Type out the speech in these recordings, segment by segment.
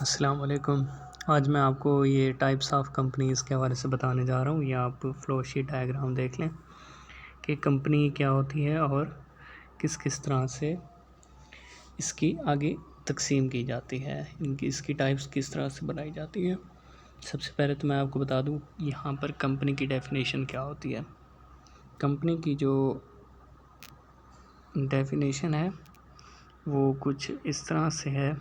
अस्सलाम वालेकुम। आज मैं आपको ये टाइप्स ऑफ कंपनीज़ के हवाले से बताने जा रहा हूँ। ये आप फ्लो शीट डायग्राम देख लें कि कंपनी क्या होती है और किस किस तरह से इसकी आगे तकसीम की जाती है, इसकी टाइप्स किस तरह से बनाई जाती है। सबसे पहले तो मैं आपको बता दूँ यहाँ पर कंपनी की डेफिनेशन क्या होती है। कंपनी की जो डेफिनेशन है वो कुछ इस तरह से है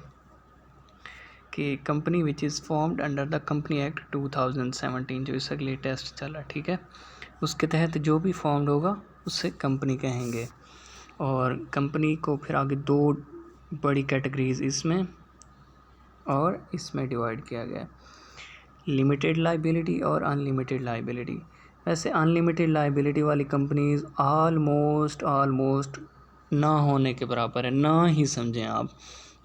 कि company which is formed under the company act 2017 जो इस अगले टेस्ट चला, ठीक है, उसके तहत जो भी फॉर्म्ड होगा उससे कंपनी कहेंगे। और कंपनी को फिर आगे दो बड़ी कैटेगरीज इसमें और इसमें डिवाइड किया गया है, लिमिटेड लाइबिलिटी और अनलिमिटेड लाइबिलिटी। वैसे अनलिमिटेड लाइबिलिटी वाली कंपनीज ऑलमोस्ट ना होने के बराबर है, ना ही समझें आप,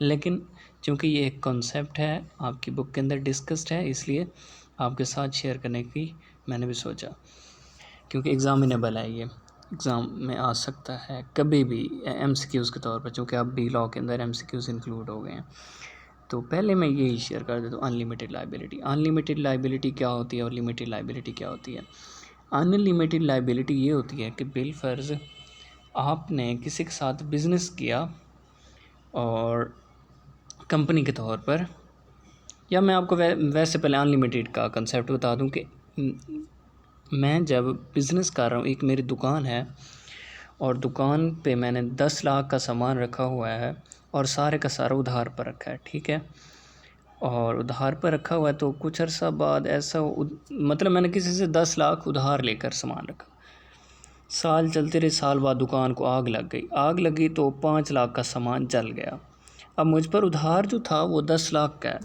लेकिन क्योंकि ये एक कॉन्सेप्ट है आपकी बुक के अंदर डिस्कस्ड है, इसलिए आपके साथ शेयर करने की मैंने भी सोचा, क्योंकि एग्ज़ामिनेबल है, ये एग्ज़ाम में आ सकता है कभी भी एमसीक्यूज़ के तौर पर, चूँकि अब बी लॉ के अंदर एमसीक्यूज़ इंक्लूड हो गए हैं। तो पहले मैं यही शेयर कर देता हूँ, अनलिमिटेड लाइबिलिटी। अनलिमिटेड लाइबिलिटी क्या होती है और लिमिटेड लाइबिलिटी क्या होती है। अनलिमिटेड लाइबिलिटी ये होती है कि बिलफ़र्ज़ आपने किसी के साथ बिज़नेस किया और कंपनी के तौर पर, या मैं आपको वैसे पहले अनलिमिटेड का कंसेप्ट बता दूं कि मैं जब बिज़नेस कर रहा हूँ, एक मेरी दुकान है और दुकान पे मैंने 10 लाख का सामान रखा हुआ है और सारे का सारा उधार पर रखा है, ठीक है, और उधार पर रखा हुआ है। तो कुछ अर्सा बाद ऐसा मतलब मैंने किसी से 10 लाख उधार लेकर सामान रखा, साल चलते रहे, साल बाद दुकान को आग लग गई तो 5 लाख का सामान जल गया। अब मुझ पर उधार जो था वो 10 लाख का है,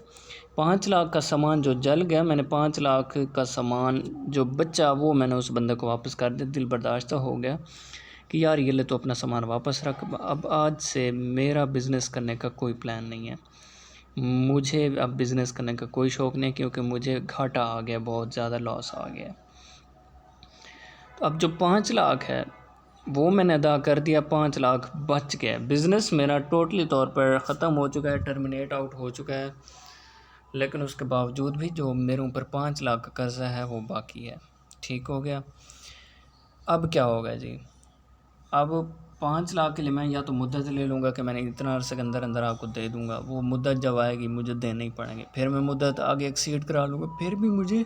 5 लाख का सामान जो जल गया, मैंने 5 लाख का सामान जो बचा वो मैंने उस बंदे को वापस कर दिया। दिल बर्दाश्त हो गया कि यार ये ले तो अपना सामान वापस रख, अब आज से मेरा बिज़नेस करने का कोई प्लान नहीं है, मुझे अब बिज़नेस करने का कोई शौक़ नहीं, क्योंकि मुझे घाटा आ गया, बहुत ज़्यादा लॉस आ गया। तो अब जो 5 लाख है वो मैंने अदा कर दिया, 5 लाख बच गया, बिज़नेस मेरा टोटली तौर पर ख़त्म हो चुका है, टर्मिनेट आउट हो चुका है, लेकिन उसके बावजूद भी जो मेरे ऊपर 5 लाख का कर्ज़ा है वो बाकी है। ठीक हो गया। अब क्या होगा जी, अब 5 लाख के लिए मैं या तो मुद्दत ले लूँगा कि मैंने इतना अर्से के अंदर अंदर आपको दे दूँगा, वो मुद्दत जब आएगी मुझे देने ही पड़ेंगे, फिर मैं मुद्दत आगे एक्सीड करा लूँगा, फिर भी मुझे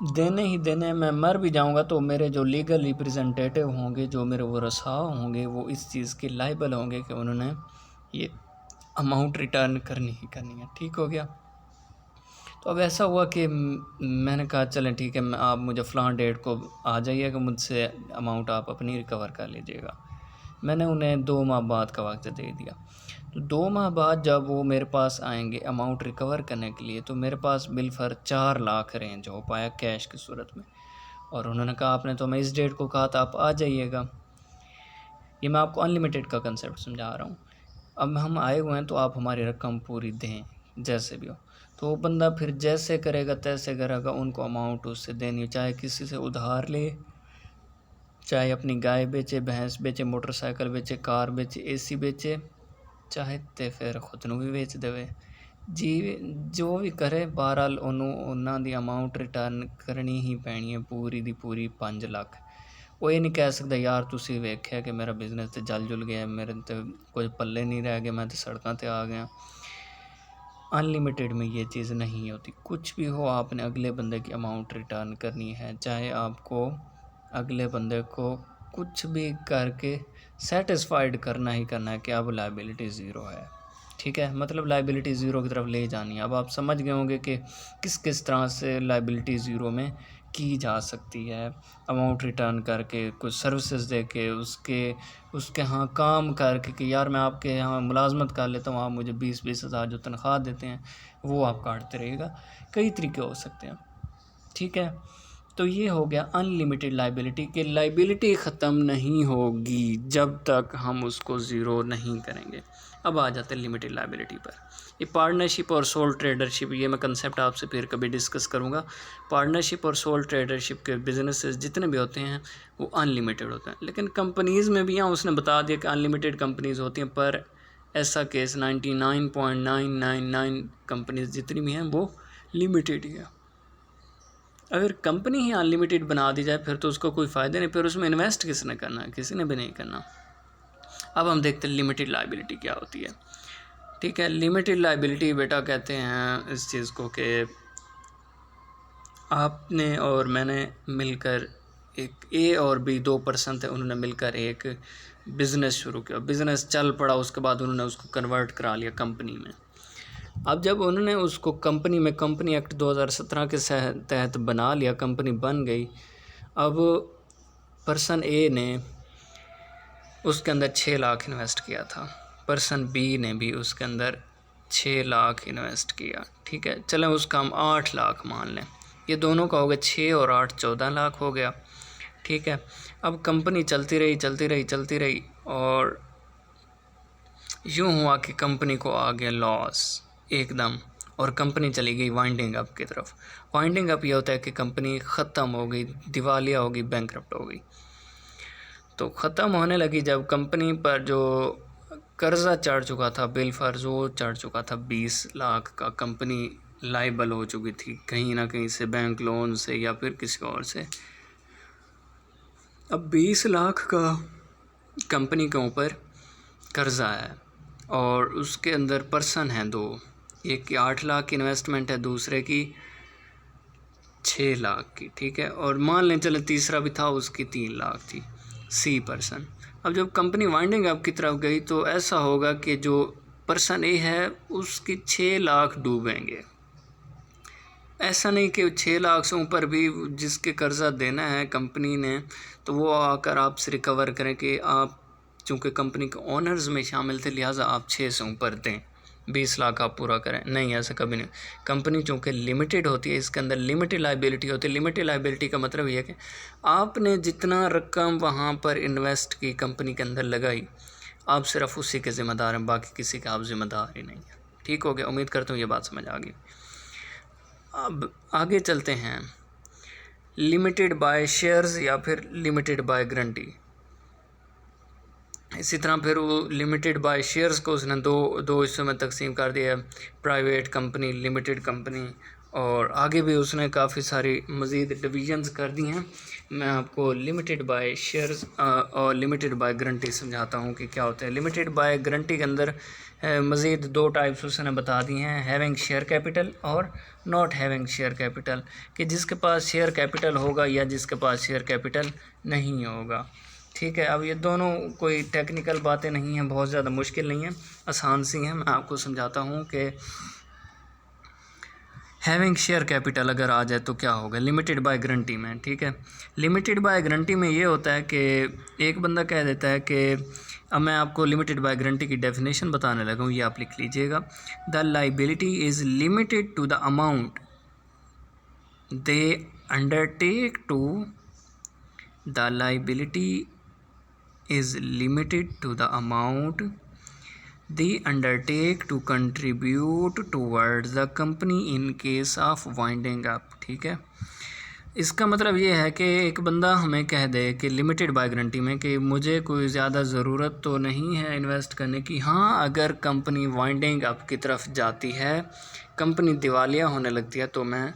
देने ही देने, मैं मर भी जाऊंगा तो मेरे जो लीगल रिप्रेजेंटेटिव होंगे, जो मेरे वरसा होंगे, वो इस चीज़ के लायबल होंगे कि उन्होंने ये अमाउंट रिटर्न करनी ही करनी है। ठीक हो गया। तो अब ऐसा हुआ कि मैंने कहा चलें ठीक है, आप मुझे फ़लाँ डेट को आ जाइएगा, मुझसे अमाउंट आप अपनी रिकवर कर लीजिएगा। मैंने उन्हें 2 माह बाद का वक्त दे दिया। तो 2 माह बाद जब वो मेरे पास आएंगे अमाउंट रिकवर करने के लिए, तो मेरे पास बिलफर 4 लाख रेंज हो पाया कैश की सूरत में, और उन्होंने कहा आपने तो मैं इस डेट को कहा था, आप आ जाइएगा। ये मैं आपको अनलिमिटेड का कंसेप्ट समझा रहा हूँ। अब हम आए हुए हैं तो आप हमारी रकम पूरी दें जैसे भी हो। तो वो बंदा फिर जैसे करेगा तैसे करेगा, उनको अमाउंट उससे देनी, चाहे किसी से उधार ले, चाहे अपनी गाय बेचे, भैंस बेचे, मोटरसाइकिल बेचे, कार बेचे, एसी बेचे, चाहे तो फिर खुद ਨੂੰ भी बेच देवे जी, जो भी करे, बहरहाल उन्होंने दी अमाउंट रिटर्न करनी ही पैनी है, पूरी दी पूरी 5 लाख। वो ये नहीं कह सकता यार तुसी वेख्या कि मेरा बिज़नेस तो जल जुल गया, मेरे तो कुछ पल्ले नहीं रह गया, मैं तो सड़कों पर आ गया। अनलिमिटेड में ये चीज़ नहीं होती, कुछ भी हो आपने अगले बंदे की अमाउंट रिटर्न करनी है, चाहे आपको अगले बंदे को कुछ भी करके सेटिस्फाइड करना ही करना है कि अब लायबिलिटी ज़ीरो है। ठीक है, मतलब लायबिलिटी ज़ीरो की तरफ ले जानी है। अब आप समझ गए होंगे कि किस किस तरह से लायबिलिटी ज़ीरो में की जा सकती है, अमाउंट रिटर्न करके, कुछ सर्विसेज दे के, उसके यहाँ काम करके कि यार मैं आपके यहाँ मुलाजमत कर लेता हूँ, आप मुझे 20-20 हज़ार जो तनख्वाह देते हैं वो आप काटते रहिएगा। कई तरीके हो सकते हैं। ठीक है, तो ये हो गया अनलिमिटेड लायबिलिटी कि लायबिलिटी ख़त्म नहीं होगी जब तक हम उसको ज़ीरो नहीं करेंगे। अब आ जाते हैं लिमिटेड लायबिलिटी पर। ये पार्टनरशिप और सोल ट्रेडरशिप, ये मैं कंसेप्ट आपसे फिर कभी डिस्कस करूँगा। पार्टनरशिप और सोल ट्रेडरशिप के बिजनेसेस जितने भी होते हैं वो अनलिमिटेड होते हैं, लेकिन कंपनीज़ में भी यहाँ उसने बता दिया कि अनलिमिटेड कंपनीज़ होती हैं, पर ऐसा केस 99.999 कंपनीज जितनी भी हैं वो लिमिटेड ही है। अगर कंपनी ही अनलिमिटेड बना दी जाए फिर तो उसको कोई फ़ायदा नहीं, फिर उसमें इन्वेस्ट किसने करना है, किसी ने भी नहीं करना। अब हम देखते हैं लिमिटेड लायबिलिटी क्या होती है। ठीक है, लिमिटेड लायबिलिटी बेटा कहते हैं इस चीज़ को कि आपने और मैंने मिलकर, एक ए और बी 2 पर्सन थे, उन्होंने मिलकर एक बिज़नेस शुरू किया, बिज़नेस चल पड़ा, उसके बाद उन्होंने उसको कन्वर्ट करा लिया कंपनी में। अब जब उन्होंने उसको कंपनी में, कंपनी एक्ट 2017 के तहत बना लिया, कंपनी बन गई। अब पर्सन ए ने उसके अंदर 6 लाख इन्वेस्ट किया था, पर्सन बी ने भी उसके अंदर 6 लाख इन्वेस्ट किया। ठीक है, चलें उसका हम 8 लाख मान लें, ये दोनों का हो गया 6 और 8 14 लाख हो गया। ठीक है, अब कंपनी चलती रही और यूँ हुआ कि कंपनी को आ गया लॉस एकदम, और कंपनी चली गई वाइंडिंग अप की तरफ। वाइंडिंग अप ये होता है कि कंपनी ख़त्म हो गई, दिवालिया हो गई, बैंकरप्ट हो गई। तो ख़त्म होने लगी जब कंपनी पर जो कर्ज़ा चढ़ चुका था, बिल फर्ज वो चढ़ चुका था 20 लाख का, कंपनी लाइबल हो चुकी थी कहीं ना कहीं से, बैंक लोन से या फिर किसी और से। अब 20 लाख का कंपनी के ऊपर कर्ज़ा है और उसके अंदर पर्सन हैं 2, एक की 8 लाख की इन्वेस्टमेंट है, दूसरे की 6 लाख की। ठीक है, और मान लें चले तीसरा भी था, उसकी 3 लाख थी, सी पर्सन। अब जब कंपनी वाइंडिंग अप की तरफ गई तो ऐसा होगा कि जो पर्सन ए है उसकी 6 लाख डूबेंगे। ऐसा नहीं कि 6 लाख से ऊपर भी जिसके कर्ज़ा देना है कंपनी ने तो वो आकर आपसे रिकवर करें कि आप चूँकि कंपनी के ओनर्स में शामिल थे लिहाजा आप 6 से ऊपर दें, 20 लाख आप पूरा करें। नहीं, ऐसा कभी नहीं। कंपनी चूँकि लिमिटेड होती है, इसके अंदर लिमिटेड लायबिलिटी होती है। लिमिटेड लायबिलिटी का मतलब ये है कि आपने जितना रकम वहाँ पर इन्वेस्ट की, कंपनी के अंदर लगाई, आप सिर्फ उसी के ज़िम्मेदार हैं, बाकी किसी का आप ज़िम्मेदार ही नहीं है। ठीक हो गया, उम्मीद करता हूँ ये बात समझ आ गई। अब आगे चलते हैं, लिमिटेड बाय शेयर्स या फिर लिमिटेड बाय गारंटी। इसी तरह फिर वो लिमिटेड बाय शेयर्स को उसने दो हिस्सों में तकसीम कर दिया, प्राइवेट कंपनी, लिमिटेड कंपनी, और आगे भी उसने काफ़ी सारी मज़ीद डिवीजन्स कर दी हैं। मैं आपको लिमिटेड बाय शेयर्स और लिमिटेड बाय गारंटी समझाता हूँ कि क्या होता है। लिमिटेड बाय गारंटी के अंदर मज़ीद 2 टाइप्स उसने बता दी हैं, हैविंग शेयर कैपिटल और नॉट हैविंग शेयर कैपिटल, कि जिसके पास शेयर कैपिटल होगा या जिसके पास शेयर कैपिटल नहीं होगा। ठीक है, अब ये दोनों कोई टेक्निकल बातें नहीं हैं, बहुत ज़्यादा मुश्किल नहीं है, आसान सी हैं। मैं आपको समझाता हूँ कि हैविंग शेयर कैपिटल अगर आ जाए तो क्या होगा लिमिटेड बाय गारंटी में। ठीक है, लिमिटेड बाय गारंटी में ये होता है कि एक बंदा कह देता है कि अब मैं आपको लिमिटेड बाय गारंटी की डेफिनेशन बताने लगा हूँ, ये आप लिख लीजिएगा। The liability is limited to the amount they undertake to, the liability is limited to the amount they undertake to contribute towards the company in case of winding up। ठीक है, इसका मतलब ये है कि एक बंदा हमें कह दे कि लिमिटेड बाय गारंटी में कि मुझे कोई ज़्यादा ज़रूरत तो नहीं है इन्वेस्ट करने की, हाँ अगर कंपनी वाइंडिंग अप की तरफ जाती है, कंपनी दिवालिया होने लगती है तो मैं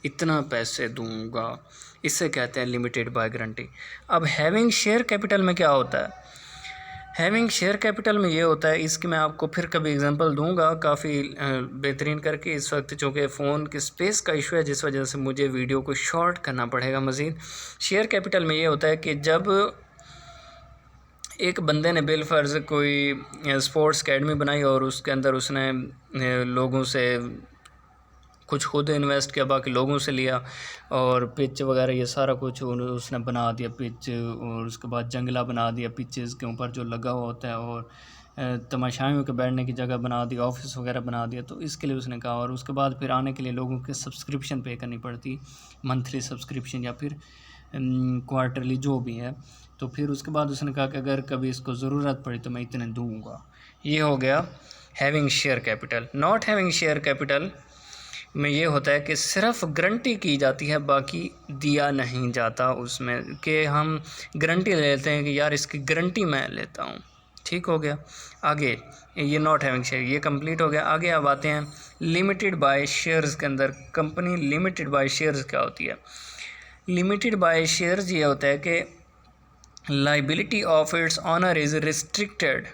इतना पैसे दूंगा, इसे कहते हैं लिमिटेड बाय गारंटी। अब हैविंग शेयर कैपिटल में क्या होता है, हैविंग शेयर कैपिटल में ये होता है, इसकी मैं आपको फिर कभी एग्जांपल दूंगा काफ़ी बेहतरीन करके। इस वक्त चूँकि फ़ोन की स्पेस का इशू है जिस वजह से मुझे वीडियो को शॉर्ट करना पड़ेगा मज़ीद। शेयर कैपिटल में ये होता है कि जब एक बंदे ने बिल फ़र्ज़ कोई स्पोर्ट्स अकेडमी बनाई और उसके अंदर उसने लोगों से कुछ खुद इन्वेस्ट किया, बाकी लोगों से लिया, और पिच वगैरह ये सारा कुछ उसने बना दिया, पिच, और उसके बाद जंगला बना दिया पिचेस के ऊपर जो लगा हुआ होता है, और तमाशाइयों के बैठने की जगह बना दी, ऑफिस वगैरह बना दिया। तो इसके लिए उसने कहा, और उसके बाद फिर आने के लिए लोगों के सब्सक्रिप्शन पे करनी पड़ती, मंथली सब्सक्रिप्शन या फिर क्वार्टरली जो भी है। तो फिर उसके बाद उसने कहा कि अगर कभी इसको ज़रूरत पड़ी तो मैं इतने दूँगा। ये हो गया having share capital. Not having share capital में ये होता है कि सिर्फ गारंटी की जाती है, बाकी दिया नहीं जाता उसमें, कि हम गारंटी ले लेते हैं कि यार इसकी गारंटी मैं लेता हूँ। ठीक हो गया। आगे ये नॉट हैविंग शेयर ये कंप्लीट हो गया। आगे अब आते हैं लिमिटेड बाय शेयर्स के अंदर। कंपनी लिमिटेड बाय शेयर्स क्या होती है? लिमिटेड बाय शेयर्स ये होता है कि liability of its owner is restricted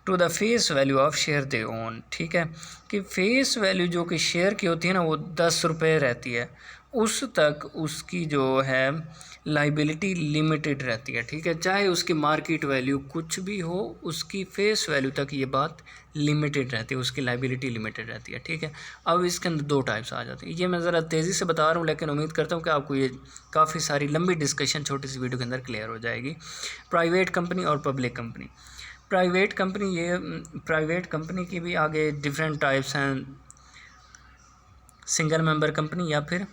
to the face value of share they own. ठीक है, कि फेस वैल्यू जो कि शेयर की होती है ना वो 10 रुपये रहती है, उस तक उसकी जो है लाइबिलिटी लिमिटेड रहती है। ठीक है, चाहे उसकी मार्केट वैल्यू कुछ भी हो, उसकी फेस वैल्यू तक ये बात लिमिटेड रहती है, उसकी लाइबिलिटी लिमिटेड रहती है। ठीक है, अब इसके अंदर दो टाइप्स आ जाती हैं। ये मैं ज़रा तेज़ी से बता रहा हूँ, लेकिन उम्मीद करता हूँ कि आपको ये काफ़ी सारी लंबी डिस्कशन छोटी सी वीडियो के अंदर क्लियर हो जाएगी। प्राइवेट कंपनी और पब्लिक कंपनी। प्राइवेट कंपनी की भी आगे डिफरेंट टाइप्स हैं, सिंगल मेंबर कंपनी या फिर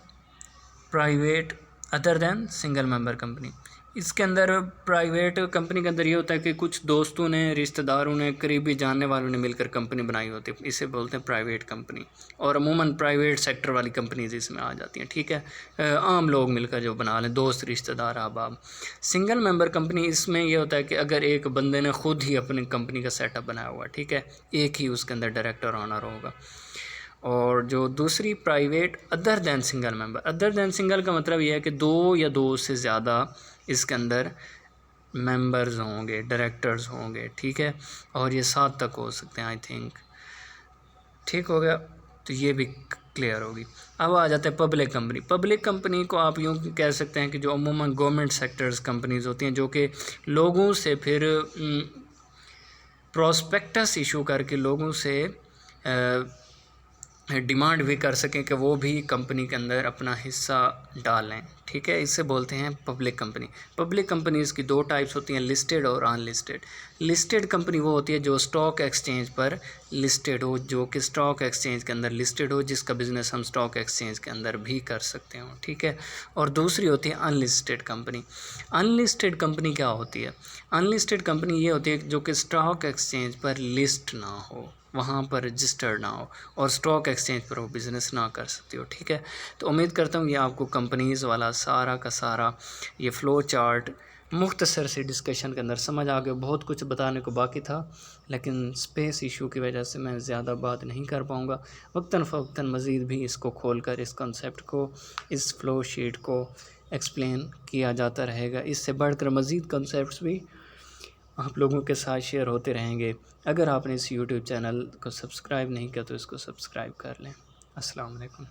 private other than single member company. इसके अंदर प्राइवेट कंपनी के अंदर ये होता है कि कुछ दोस्तों ने, रिश्तेदारों ने, करीबी जानने वालों ने मिलकर कंपनी बनाई होती है, इसे बोलते हैं प्राइवेट कंपनी। और अमूमन प्राइवेट सेक्टर वाली कंपनीज इसमें आ जाती हैं। ठीक है, आम लोग मिलकर जो बना लें, दोस्त, रिश्तेदार, अहबाब। सिंगल मेंबर कंपनी, इसमें यह होता है कि अगर एक बंदे ने खुद ही अपनी कंपनी का सेटअप बनाया हुआ, ठीक है, एक ही उसके अंदर डायरेक्टर ऑनर होगा। और जो दूसरी private other than single member, other than single का मतलब यह है कि दो या दो से ज़्यादा इसके अंदर मेंबर्स होंगे, डायरेक्टर्स होंगे। ठीक है, और ये 7 तक हो सकते हैं आई थिंक। ठीक हो गया, तो ये भी क्लियर होगी। अब आ जाता है पब्लिक कंपनी। पब्लिक कंपनी को आप यूँ कह सकते हैं कि जो अमूमन गवर्नमेंट सेक्टर्स कंपनीज होती हैं, जो कि लोगों से फिर प्रोस्पेक्टस इशू करके लोगों से डिमांड भी कर सकें कि वो भी कंपनी के अंदर अपना हिस्सा डालें। ठीक है, इसे बोलते हैं पब्लिक कंपनी। पब्लिक कंपनीज़ की दो टाइप्स होती हैं, लिस्टेड और अनलिस्टेड। लिस्टेड कंपनी वो होती है जो स्टॉक एक्सचेंज पर लिस्टेड हो, जो कि स्टॉक एक्सचेंज के अंदर लिस्टेड हो, जिसका बिज़नेस हम स्टॉक एक्सचेंज के अंदर भी कर सकते हो। ठीक है, और दूसरी होती है अनलिस्टेड कंपनी। अनलिस्टेड कंपनी क्या होती है? अनलिस्टेड कंपनी ये होती है जो कि स्टॉक एक्सचेंज पर लिस्ट ना हो, वहाँ पर रजिस्टर्ड ना हो, और स्टॉक एक्सचेंज पर वो बिज़नेस ना कर सकती हो। ठीक है, तो उम्मीद करता हूँ ये आपको कंपनीज़ वाला सारा का सारा ये फ़्लो चार्ट मुख्तसर से डिस्कशन के अंदर समझ आ गया। बहुत कुछ बताने को बाकी था, लेकिन स्पेस इशू की वजह से मैं ज़्यादा बात नहीं कर पाऊँगा। वक्तन फ़वक्तन मज़ीद भी इसको खोल कर इस कॉन्सेप्ट को, इस फ़्लो शीट को एक्सप्लेन किया जाता रहेगा। इससे बढ़कर मज़ीद कॉन्सेप्ट्स भी आप लोगों के साथ शेयर होते रहेंगे। अगर आपने इस YouTube चैनल को सब्सक्राइब नहीं किया तो इसको सब्सक्राइब कर लें। अस्सलाम वालेकुम।